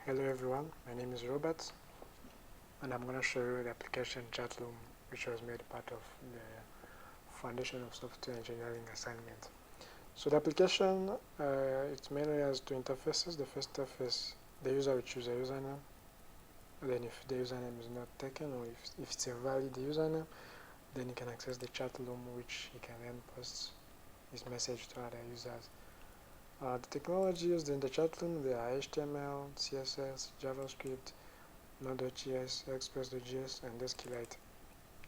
Hello everyone, my name is Robert and I'm going to show you the application Chatroom, which was made part of the Foundation of Software Engineering assignment. So the application, it mainly has two interfaces. The first interface, the user will choose a username. Then if the username is not taken, or if it's a valid username, then he can access the chat room, which he can then post his message to other users. The technology used in the chat room, there are HTML, CSS, JavaScript, node.js, express.js, and SQLite,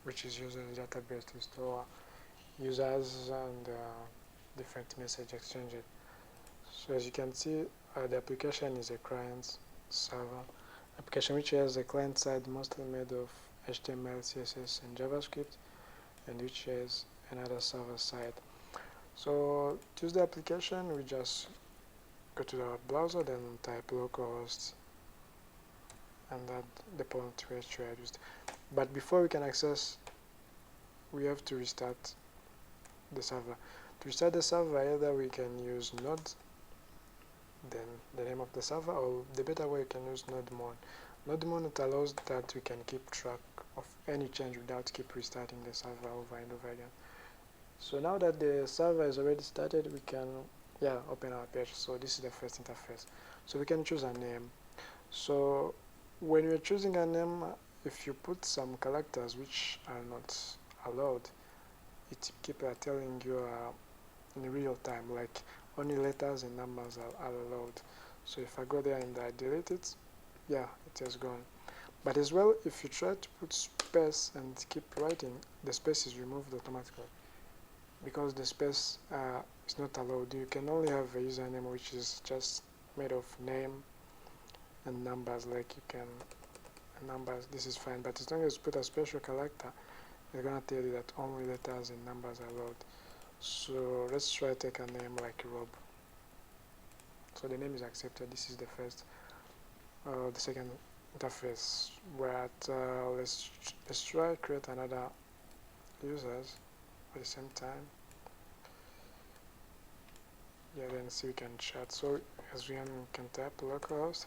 which is used as a database to store users and different message exchanges. So as you can see, the application is a client server application which has a client side mostly made of HTML, CSS, and JavaScript, and which has another server side. So to use the application, we just go to our browser, then type localhost and add the point which we had used. But before we can access, we have to restart the server. To restart the server, either we can use node, then the name of the server, or the better way, you can use node-mon. Node-mon allows that we can keep track of any change without keep restarting the server over and over again. So now that the server is already started, we can open our page. So this is the first interface. So we can choose a name. So when you're choosing a name, if you put some characters which are not allowed, it keeps telling you in real time, like only letters and numbers are allowed. So if I go there and I delete it, it has gone. But as well, if you try to put space and keep writing, the space is removed automatically because the space is not allowed. You can only have a username which is just made of name and numbers, like you can numbers, this is fine, but as long as you put a special character, it's gonna tell you that only letters and numbers are allowed. So let's try to take a name like Rob. So the name is accepted. This is the first, the second interface. But let's try create another users at the same time. Then see we can chat. So as we can type localhost.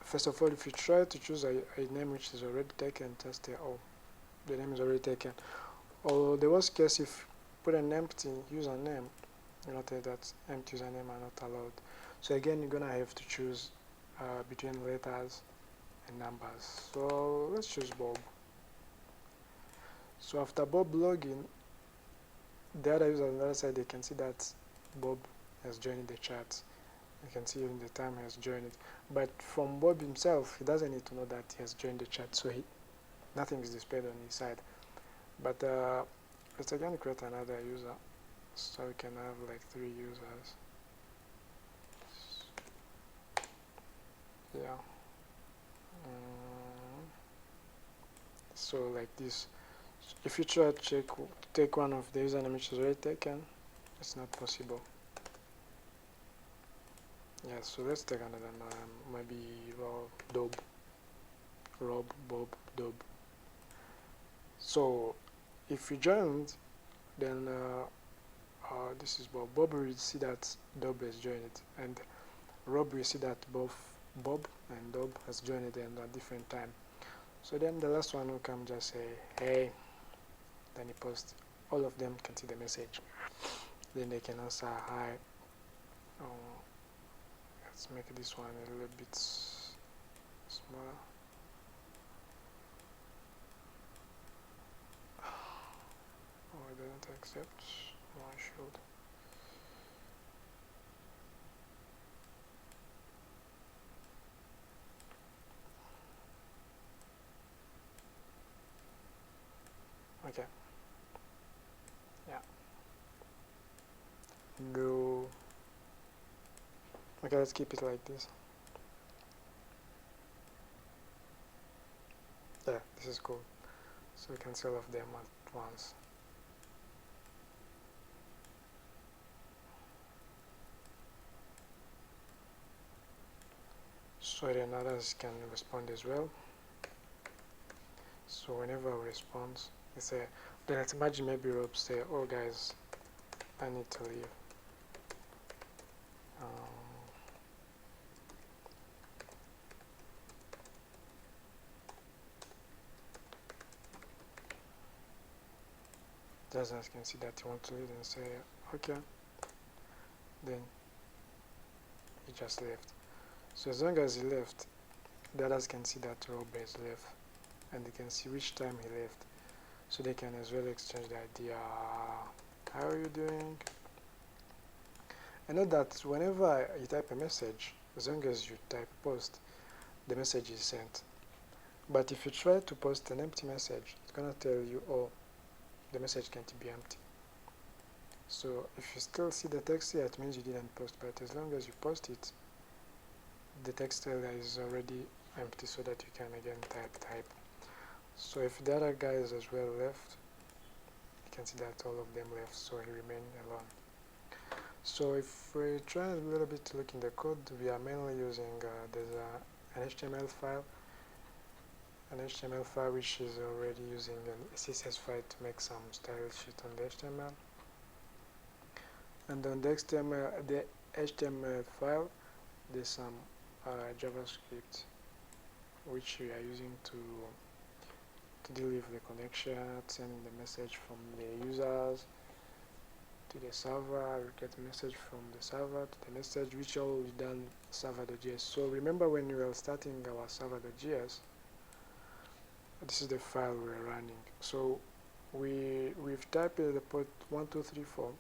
First of all, if you try to choose a name which is already taken, just say, oh, the name is already taken. Or the worst case, if you put an empty username, you notice that empty username are not allowed. So again, you're gonna have to choose between letters and numbers. So let's choose Bob. So after Bob login, the other user on the other side, they can see that Bob has joined the chat. You can see even the time he has joined it. But from Bob himself, he doesn't need to know that he has joined the chat, so nothing is displayed on his side. But let's again create another user, so we can have like 3 users. So like this. If you try to take one of the username which is already taken, it's not possible. So let's take another name, maybe Rob, Bob, Dob. So if you joined, then this is Bob. Bob will see that Dob has joined, and Rob will see that both Bob and Dob has joined at a different time. So then the last one will come just say, hey, then he posts. All of them can see the message. Then they can answer hi. Let's make this one a little bit smaller. Oh, it doesn't accept. No, I should. Okay. Go. Okay, let's keep it like this. This is cool. So we can see all of them at once. So then others can respond as well. So whenever we respond, they say, then let's imagine maybe Rob say, oh guys, I need to leave. just as you can see that you want to leave and say okay, then he just left. So as long as he left, the others can see that Robert left, and they can see which time he left, so they can as well exchange the idea. How are you doing? I know that whenever you type a message, as long as you type post, the message is sent. But if you try to post an empty message, it's gonna tell you, oh, the message can't be empty. So if you still see the text here, it means you didn't post, but as long as you post it, the text area is already empty, so that you can again type. So if the other guys as well left, you can see that all of them left, so he remained alone. So if we try a little bit to look in the code, we are mainly using there's an HTML file which is already using a CSS file to make some style sheet on the HTML. And on the HTML file, there's some JavaScript which we are using to deal with the connection, sending the message from the users to the server. We get a message from the server to the message, which all we done server.js. So remember when we were starting our server.js, this is the file we're running. So we've typed the port 1234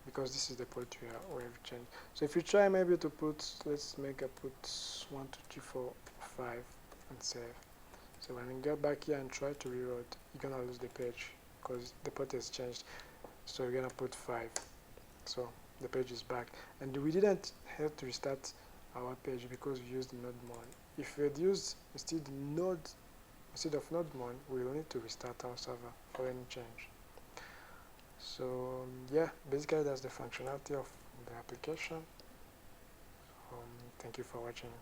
because this is the port we have changed. So if you try maybe to put, let's make a put 12345 and save. So when you get back here and try to reload, you're gonna lose the page because the port has changed. So you're gonna put 5. So the page is back, and we didn't have to restart our page because we used node.mon. If we had used instead of node.mon, we will need to restart our server for any change. So yeah, basically that's the functionality of the application. Thank you for watching.